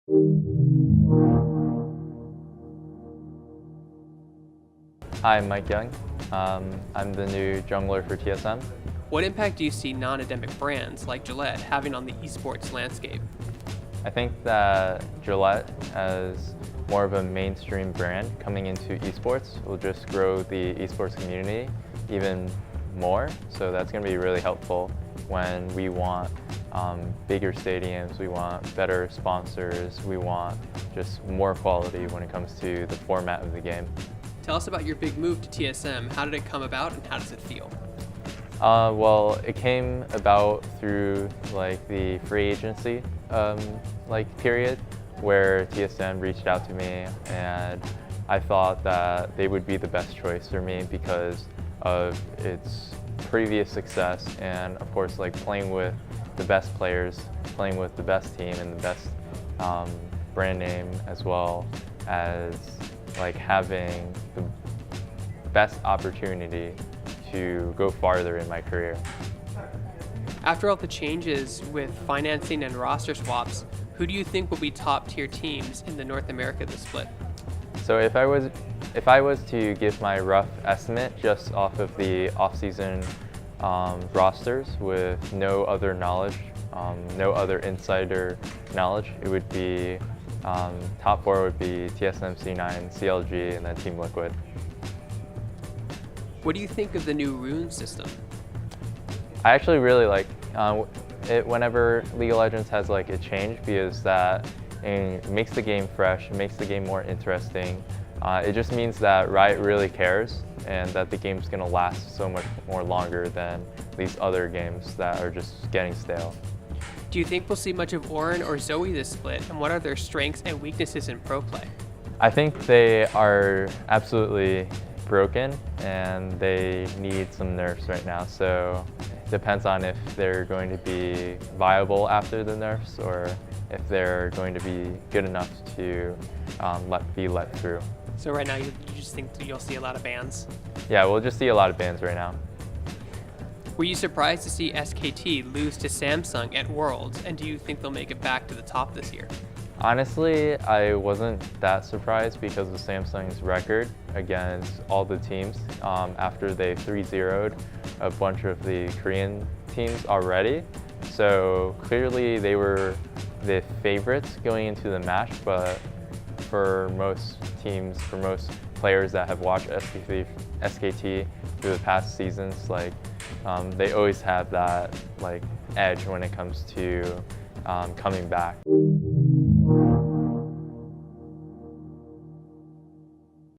Hi, I'm Mike Yeung. I'm the new jungler for TSM. What impact do you see non-endemic brands like Gillette having on the esports landscape? I think that Gillette, as more of a mainstream brand coming into esports, will just grow the esports community even more. So that's going to be really helpful when we want bigger stadiums, we want better sponsors, we want just more quality when it comes to the format of the game. Tell us about your big move to TSM. How did it come about and how does it feel? Well, it came about through the free agency period where TSM reached out to me, and I thought that they would be the best choice for me because of its previous success and of course playing with the best players, playing with the best team and the best brand name, as well as having the best opportunity to go farther in my career. After all the changes with financing and roster swaps, who do you think will be top tier teams in the North America this split? So if I was to give my rough estimate just off of the off-season rosters with no other knowledge, no other insider knowledge, it would be top four would be TSM, C9, CLG, and then Team Liquid. What do you think of the new rune system? I actually really like it whenever League of Legends has a change, because that it makes the game fresh, it makes the game more interesting. It just means that Riot really cares and that the game's going to last so much more longer than these other games that are just getting stale. Do you think we'll see much of Orin or Zoe this split, and what are their strengths and weaknesses in pro play? I think they are absolutely broken and they need some nerfs right now, so it depends on if they're going to be viable after the nerfs or if they're going to be good enough to be let through. So right now you just think that you'll see a lot of bans? Yeah, we'll just see a lot of bans right now. Were you surprised to see SKT lose to Samsung at Worlds, and do you think they'll make it back to the top this year? Honestly, I wasn't that surprised because of Samsung's record against all the teams after they 3-0'd a bunch of the Korean teams already. So clearly they were the favorites going into the match, but for most teams, for most players that have watched SKT through the past seasons, they always have that edge when it comes to coming back.